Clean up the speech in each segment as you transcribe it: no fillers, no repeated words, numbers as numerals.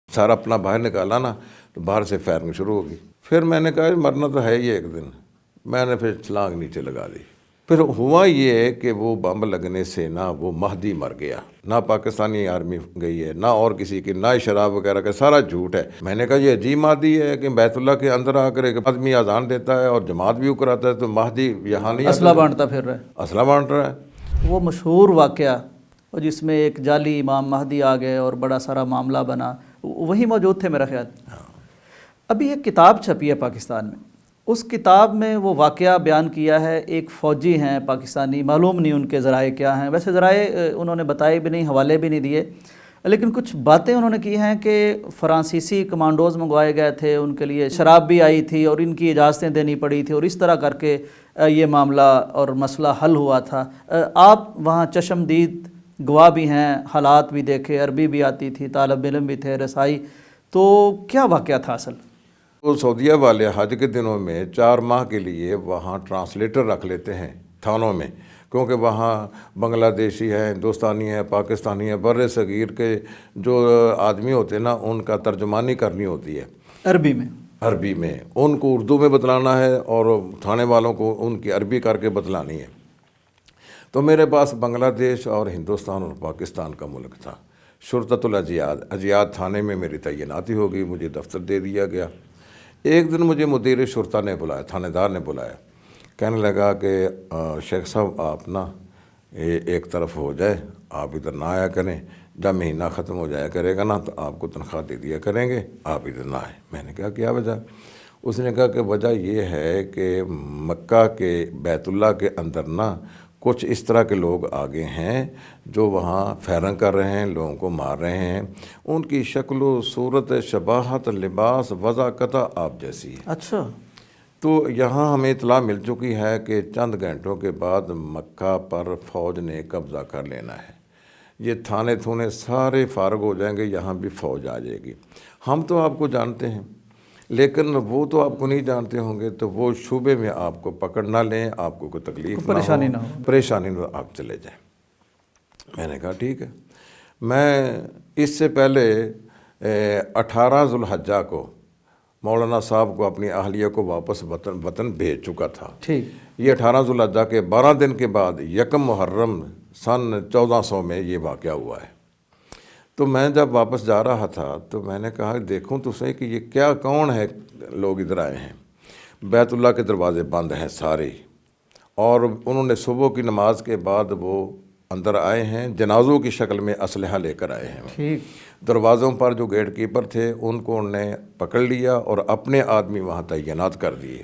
سارا اپنا باہر نکالا نا تو باہر سے فائرنگ شروع ہوگی. پھر میں نے کہا مرنا تو ہے ہی ایک دن. میں نے پھر چھلانگ نیچے لگا دی. پھر ہوا یہ کہ وہ بم لگنے سے نا وہ مہدی مر گیا. نہ پاکستانی آرمی گئی ہے، نہ اور کسی کی، نہ شراب وغیرہ کا، سارا جھوٹ ہے. میں نے کہا یہ عجیب مہدی ہے کہ بیت اللہ کے اندر آ کر ایک آدمی اذان دیتا ہے اور جماعت بھی کراتا ہے، تو مہدی یہاں نہیں اسلحہ بانٹتا پھر رہا ہے. اسلحہ بانٹ رہا ہے. وہ مشہور واقعہ جس میں ایک جعلی امام مہدی آ گئے اور بڑا سارا معاملہ بنا، وہی موجود تھے میرا خیال. ابھی ایک کتاب چھپی ہے پاکستان میں، اس کتاب میں وہ واقعہ بیان کیا ہے. ایک فوجی ہیں پاکستانی، معلوم نہیں ان کے ذرائع کیا ہیں، ویسے ذرائع انہوں نے بتائے بھی نہیں، حوالے بھی نہیں دیے، لیکن کچھ باتیں انہوں نے کی ہیں کہ فرانسیسی کمانڈوز منگوائے گئے تھے، ان کے لیے شراب بھی آئی تھی اور ان کی اجازتیں دینی پڑی تھی، اور اس طرح کر کے یہ معاملہ اور مسئلہ حل ہوا تھا. آپ وہاں چشمدید گواہ بھی ہیں، حالات بھی دیکھے، عربی بھی آتی تھی، طالب علم بھی تھے، رسائی. تو کیا واقعہ تھا اصل؟ وہ سعودیہ والے حج کے دنوں میں 4 ماہ کے لیے وہاں ٹرانسلیٹر رکھ لیتے ہیں تھانوں میں، کیونکہ وہاں بنگلہ دیشی ہیں، ہندوستانی ہیں، پاکستانی ہیں، بر صغیر کے جو آدمی ہوتے ہیں نا ان کا ترجمانی کرنی ہوتی ہے عربی میں. عربی میں ان کو اردو میں بتلانا ہے اور تھانے والوں کو ان کی عربی کر کے بتلانی ہے. تو میرے پاس بنگلہ دیش اور ہندوستان اور پاکستان کا ملک تھا. شرطۃ اجیاد تھانے میں میری تعیناتی ہو گئی، مجھے دفتر دے دیا گیا. ایک دن مجھے مدیر شرطہ نے بلایا، تھانے دار نے بلایا، کہنے لگا کہ شیخ صاحب آپ نا ایک طرف ہو جائے، آپ ادھر نہ آیا کریں، جب مہینہ ختم ہو جایا کرے گا نا تو آپ کو تنخواہ دے دیا کریں گے، آپ ادھر نہ آئیں. میں نے کہا کیا وجہ؟ اس نے کہا کہ وجہ یہ ہے کہ مکہ کے بیت اللہ کے اندر نا کچھ اس طرح کے لوگ آگے ہیں جو وہاں فائرنگ کر رہے ہیں، لوگوں کو مار رہے ہیں. ان کی شکل و صورت، شباہت، لباس، وضاحت آپ جیسی ہے. اچھا. تو یہاں ہمیں اطلاع مل چکی ہے کہ چند گھنٹوں کے بعد مکہ پر فوج نے قبضہ کر لینا ہے. یہ تھانے تھونے سارے فارغ ہو جائیں گے، یہاں بھی فوج آ جائے گی. ہم تو آپ کو جانتے ہیں لیکن وہ تو آپ کو نہیں جانتے ہوں گے، تو وہ شعبے میں آپ کو پکڑ نہ لیں، آپ کو کوئی تکلیف پریشانی نہ ہو، پریشانی نہ، آپ چلے جائیں. میں نے کہا ٹھیک ہے. میں اس سے پہلے 18 ذو الحجہ کو مولانا صاحب کو اپنی اہلیہ کو واپس وطن بھیج چکا تھا. ٹھیک. یہ 18 ذو الحجہ کے 12 دن کے بعد 1 محرم سن 1400 میں یہ واقعہ ہوا ہے. تو میں جب واپس جا رہا تھا تو میں نے کہا دیکھوں تو صحیح کہ یہ کیا، کون ہے لوگ ادھر آئے ہیں. بیت اللہ کے دروازے بند ہیں سارے، اور انہوں نے صبح کی نماز کے بعد وہ اندر آئے ہیں، جنازوں کی شکل میں اسلحہ لے کر آئے ہیں. ٹھیک. دروازوں پر جو گیٹ کیپر تھے ان کو انہوں نے پکڑ لیا اور اپنے آدمی وہاں تعینات کر دیے.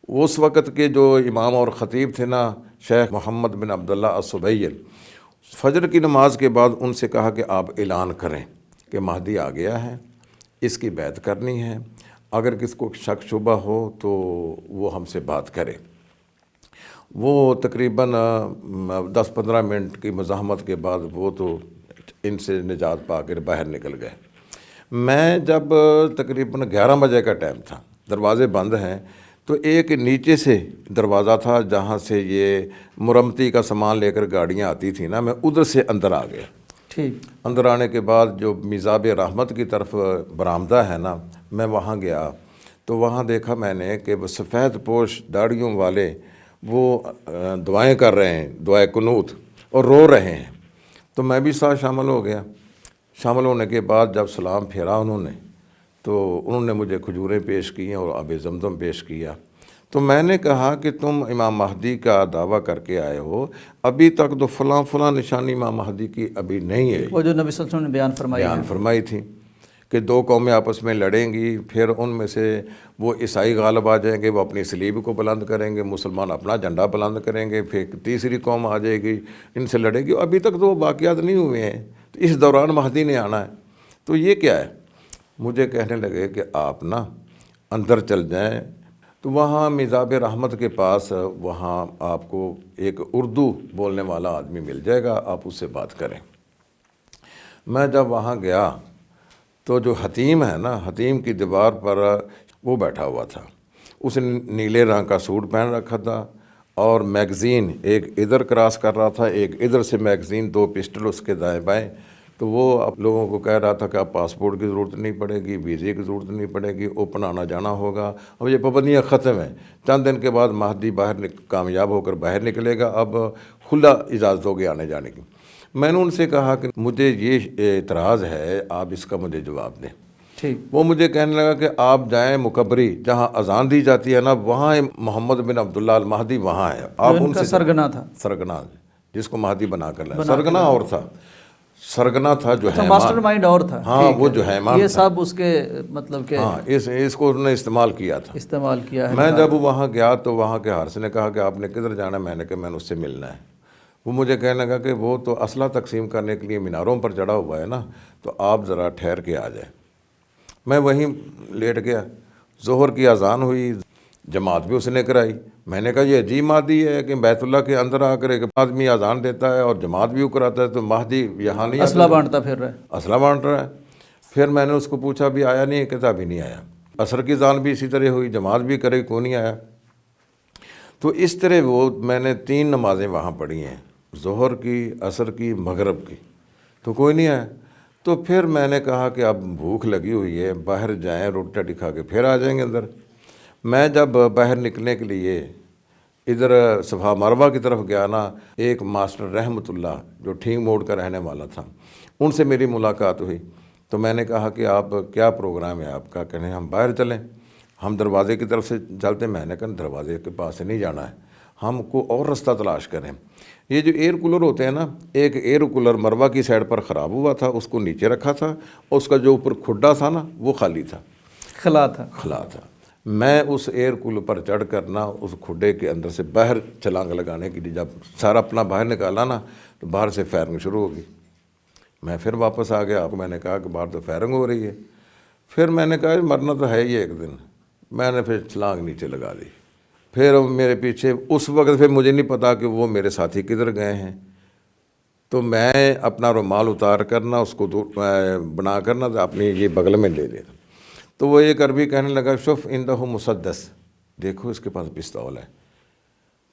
اس وقت کے جو امام اور خطیب تھے نا، شیخ محمد بن عبداللہ السبیل، فجر کی نماز کے بعد ان سے کہا کہ آپ اعلان کریں کہ مہدی آ گیا ہے، اس کی بیعت کرنی ہے، اگر کس کو شک شبہ ہو تو وہ ہم سے بات کرے. وہ تقریباً 10-15 منٹ کی مزاحمت کے بعد وہ تو ان سے نجات پا کر باہر نکل گئے. میں جب تقریباً 11 بجے کا ٹائم تھا، دروازے بند ہیں، تو ایک نیچے سے دروازہ تھا جہاں سے یہ مرمتی کا سامان لے کر گاڑیاں آتی تھیں نا، میں ادھر سے اندر آ گیا. ٹھیک. اندر آنے کے بعد جو میزاب رحمت کی طرف برآمدہ ہے نا، میں وہاں گیا تو وہاں دیکھا میں نے کہ وہ سفید پوش داڑھیوں والے وہ دعائیں کر رہے ہیں، دعائے قنوت، اور رو رہے ہیں. تو میں بھی ساتھ شامل ہو گیا. شامل ہونے کے بعد جب سلام پھیرا انہوں نے، تو انہوں نے مجھے کھجوریں پیش کی اور آب زمزم پیش کیا. تو میں نے کہا کہ تم امام مہدی کا دعویٰ کر کے آئے ہو، ابھی تک تو فلاں فلاں نشانی امام مہدی کی ابھی نہیں ہے. وہ جو نبی صلی اللہ علیہ وسلم نے بیان فرمائی تھی کہ 2 قومیں آپس میں لڑیں گی، پھر ان میں سے وہ عیسائی غالب آ جائیں گے، وہ اپنی صلیب کو بلند کریں گے، مسلمان اپنا جھنڈا بلند کریں گے، پھر تیسری قوم آ جائے گی، ان سے لڑے گی. ابھی تک تو وہ واقعات نہیں ہوئے ہیں، تو اس دوران مہدی نے آنا ہے. تو یہ کیا ہے؟ مجھے کہنے لگے کہ آپ نا اندر چل جائیں. تو وہاں میزاب رحمت کے پاس وہاں آپ کو ایک اردو بولنے والا آدمی مل جائے گا، آپ اس سے بات کریں. میں جب وہاں گیا تو جو حتیم ہے نا، حتیم کی دیوار پر وہ بیٹھا ہوا تھا. اس نے نیلے رنگ کا سوٹ پہن رکھا تھا اور میگزین ایک ادھر کراس کر رہا تھا، ایک ادھر سے میگزین، 2 پسٹل اس کے دائیں بائیں. تو وہ اب لوگوں کو کہہ رہا تھا کہ اب پاسپورٹ کی ضرورت نہیں پڑے گی، ویزے کی ضرورت نہیں پڑے گی، اوپن آنا جانا ہوگا، اب یہ پابندیاں ختم ہیں۔ چند دن کے بعد مہدی کامیاب ہو کر باہر نکلے گا، اب کھلا اجازت ہوگی آنے جانے کی۔ میں نے ان سے کہا کہ مجھے یہ اعتراض ہے، آپ اس کا مجھے جواب دیں۔ ٹھیک، وہ مجھے کہنے لگا کہ آپ جائیں مکبری، جہاں اذان دی جاتی ہے نا، وہاں محمد بن عبداللہ المہدی وہاں ہے، آپ جو ان ان کا سے سرگنا تھا، سرگنا جس کو مہدی بنا کر لایا، سرگنا اور تھا، سرگنا تھا جو ہے ماسٹر مائنڈ اور تھا، ہاں وہ جو ہے یہ سب اس کے مطلب کہ ہاں اس کو انہوں نے استعمال کیا تھا۔ استعمال کیا ہے۔ میں جب وہاں گیا تو وہاں کے حارث نے کہا کہ آپ نے کدھر جانا ہے؟ میں نے کہا میں نے اس سے ملنا ہے۔ وہ مجھے کہنے لگا کہ وہ تو اسلحہ تقسیم کرنے کے لیے میناروں پر چڑھا ہوا ہے نا، تو آپ ذرا ٹھہر کے آ جائیں۔ میں وہیں لیٹ گیا، ظہر کی اذان ہوئی، جماعت بھی اس نے کرائی۔ میں نے کہا یہ عجیب مہدی ہے کہ بیت اللہ کے اندر آ کر ایک آدمی اذان دیتا ہے اور جماعت بھی کراتا ہے، تو مہدی یہاں نہیں اسلحہ بانٹتا پھر رہا ہے۔ اسلحہ بانٹ رہا ہے۔ پھر میں نے اس کو پوچھا بھی آیا نہیں؟ کہتا بھی نہیں آیا۔ عصر کی اذان بھی اسی طرح ہوئی، جماعت بھی کرے، کیوں نہیں آیا؟ تو اس طرح وہ میں نے 3 نمازیں وہاں پڑھی ہیں، ظہر کی، عصر کی، مغرب کی، تو کوئی نہیں آیا۔ تو پھر میں نے کہا کہ اب بھوک لگی ہوئی ہے، باہر جائیں، روٹی راٹی کھا کے پھر آ جائیں گے اندر۔ میں جب باہر نکلنے کے لیے ادھر صفا مروہ کی طرف گیا نا، ایک ماسٹر رحمت اللہ جو ٹھینگ موڑ کا رہنے والا تھا، ان سے میری ملاقات ہوئی۔ تو میں نے کہا کہ آپ کیا پروگرام ہے آپ کا؟ کہنے ہم باہر چلیں، ہم دروازے کی طرف سے چلتے۔ میں نے کہا دروازے کے پاس سے نہیں جانا ہے، ہم کو اور رستہ تلاش کریں۔ یہ جو ایئر کولر ہوتے ہیں نا، ایک ایئر کولر مروہ کی سائڈ پر خراب ہوا تھا، اس کو نیچے رکھا تھا، اور اس کا جو اوپر کھڈا تھا نا وہ خالی تھا، خلا تھا۔ میں اس ایئر کولر پر چڑھ کر نا اس کھڈے کے اندر سے باہر چھلانگ لگانے کے لیے جب سارا اپنا باہر نکالا نا، تو باہر سے فائرنگ شروع ہو گئی۔ میں پھر واپس آ گیا، میں نے کہا کہ باہر تو فائرنگ ہو رہی ہے۔ پھر میں نے کہا مرنا تو ہے ہی ایک دن، میں نے پھر چھلانگ نیچے لگا دی۔ پھر میرے پیچھے اس وقت پھر مجھے نہیں پتا کہ وہ میرے ساتھی کدھر گئے ہیں، تو میں اپنا رومال اتار کرنا اس کو بنا کرنا تو اپنی یہ بغل میں لے لیتا۔ تو وہ ایک عربی کہنے لگا شوف عندہ مسدس، دیکھو اس کے پاس پستول ہے۔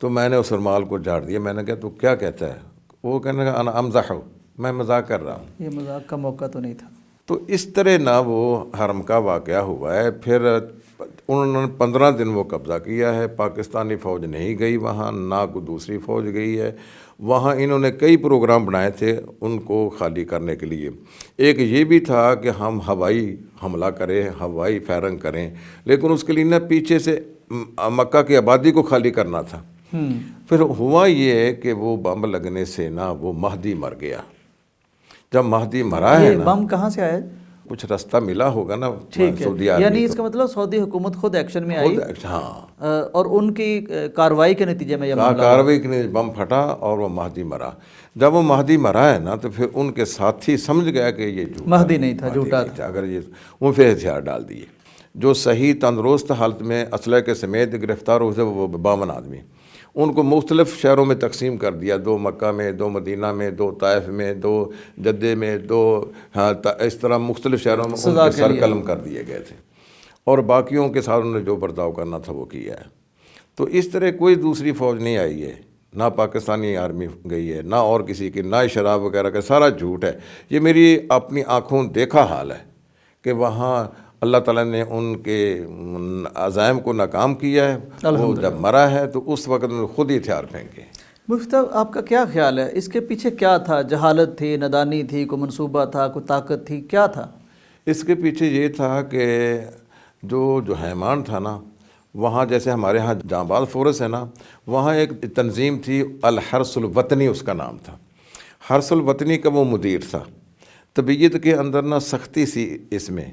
تو میں نے اس رومال کو جھاڑ دیا۔ میں نے کہا تو کیا کہتا ہے؟ وہ کہنے لگا انا امزح، میں مذاق کر رہا ہوں۔ یہ مذاق کا موقع تو نہیں تھا۔ تو اس طرح نہ وہ حرم کا واقعہ ہوا ہے۔ پھر انہوں نے 15 دن وہ قبضہ کیا ہے، پاکستانی فوج نہیں گئی وہاں، نہ کوئی دوسری فوج گئی ہے وہاں۔ انہوں نے کئی پروگرام بنائے تھے ان کو خالی کرنے کے لیے۔ ایک یہ بھی تھا کہ ہم ہوائی حملہ کریں، ہوائی فائرنگ کریں، لیکن اس کے لیے نہ پیچھے سے مکہ کی آبادی کو خالی کرنا تھا۔ پھر ہوا یہ کہ وہ بم لگنے سے نا وہ مہدی مر گیا۔ جب مہدی مرا ہے نا، بم کہاں سے آیا؟ کچھ رستہ ملا ہوگا نا سعودی عرب، یعنی اس کا مطلب سعودی حکومت خود ایکشن میں آئی، ہاں، اور ان کی کارروائی کے نتیجے میں کارروائی کے لیے بم پھٹا اور وہ مہدی مرا۔ جب وہ مہدی مرا ہے نا تو پھر ان کے ساتھی سمجھ گیا کہ یہ مہدی نہیں تھا، جھوٹا تھا۔ اگر یہ ان پہ ہتھیار ڈال دیے، جو صحیح تندرست حالت میں اسلحے کے سمیت گرفتار ہوئے تھے وہ 52 آدمی، ان کو مختلف شہروں میں تقسیم کر دیا، 2 مکہ میں، 2 مدینہ میں، 2 طائف میں، 2 جدے میں، 2 اس طرح مختلف شہروں میں ان کے سر قلم کر دیے گئے تھے، اور باقیوں کے ساتھ انہوں نے جو برتاؤ کرنا تھا وہ کیا ہے۔ تو اس طرح کوئی دوسری فوج نہیں آئی ہے، نہ پاکستانی آرمی گئی ہے، نہ اور کسی کی، نہ شراب وغیرہ کا، سارا جھوٹ ہے۔ یہ میری اپنی آنکھوں دیکھا حال ہے کہ وہاں اللہ تعالیٰ نے ان کے عزائم کو ناکام کیا ہے۔ وہ جب مرا ہے تو اس وقت انہوں نے خود ہی ہتھیار پھینکے۔ مفتی صاحب آپ کا کیا خیال ہے اس کے پیچھے کیا تھا؟ جہالت تھی، نادانی تھی، کوئی منصوبہ تھا، کوئی طاقت تھی، کیا تھا اس کے پیچھے؟ یہ تھا کہ جو حیمان تھا نا وہاں، جیسے ہمارے ہاں جاں باز فورس ہے نا، وہاں ایک تنظیم تھی الحرس الوطنی اس کا نام تھا۔ حرس الوطنی کا وہ مدیر تھا۔ طبیعت کے اندر نا سختی سی اس میں،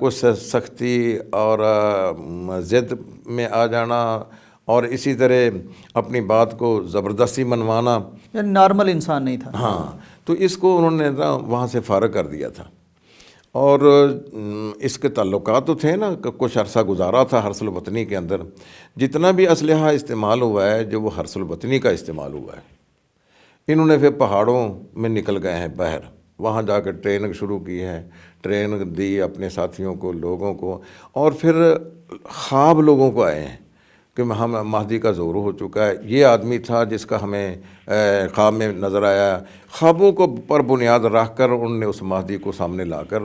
کچھ سختی اور ضد میں آ جانا، اور اسی طرح اپنی بات کو زبردستی منوانا، یعنی نارمل انسان نہیں تھا۔ ہاں، تو اس کو انہوں نے نا وہاں سے فارغ کر دیا تھا، اور اس کے تعلقات تو تھے نا، کچھ عرصہ گزارا تھا حرس الوطنی کے اندر۔ جتنا بھی اسلحہ استعمال ہوا ہے جو وہ حرس الوطنی کا استعمال ہوا ہے۔ انہوں نے پھر پہاڑوں میں نکل گئے ہیں باہر، وہاں جا کر ٹریننگ شروع کی ہے، ٹریننگ دی اپنے ساتھیوں کو، لوگوں کو، اور پھر خواب لوگوں کو آئے ہیں کہ ہم مہدی کا ظہور ہو چکا ہے. یہ آدمی تھا جس کا ہمیں خواب میں نظر آیا. خوابوں کو پر بنیاد رکھ کر انہوں نے اس مہدی کو سامنے لا کر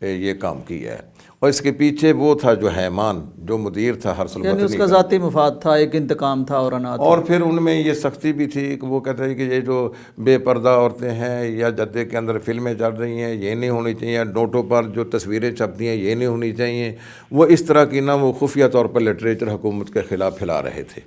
یہ کام کیا ہے. اور اس کے پیچھے وہ تھا جو حیمان، جو مدیر تھا حرس یعنی البطنی اس کا ذاتی مفاد تھا، ایک انتقام تھا اور انا تھا. اور پھر ان میں یہ سختی بھی تھی کہ وہ کہتے ہیں کہ یہ جو بے پردہ عورتیں ہیں یا جدے کے اندر فلمیں چل رہی ہیں یہ نہیں ہونی چاہیے، نوٹوں پر جو تصویریں چھپتی ہیں یہ نہیں ہونی چاہیے. وہ اس طرح کی وہ خفیہ طور پر لٹریچر حکومت کے خلاف پھیلا رہے تھے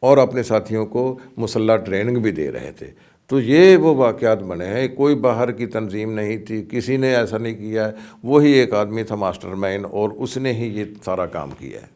اور اپنے ساتھیوں کو مسلح ٹریننگ بھی دے رہے تھے. تو یہ وہ واقعات بنے ہیں. کوئی باہر کی تنظیم نہیں تھی، کسی نے ایسا نہیں کیا ہے. وہی ایک آدمی تھا ماسٹر مائنڈ، اور اس نے ہی یہ سارا کام کیا ہے.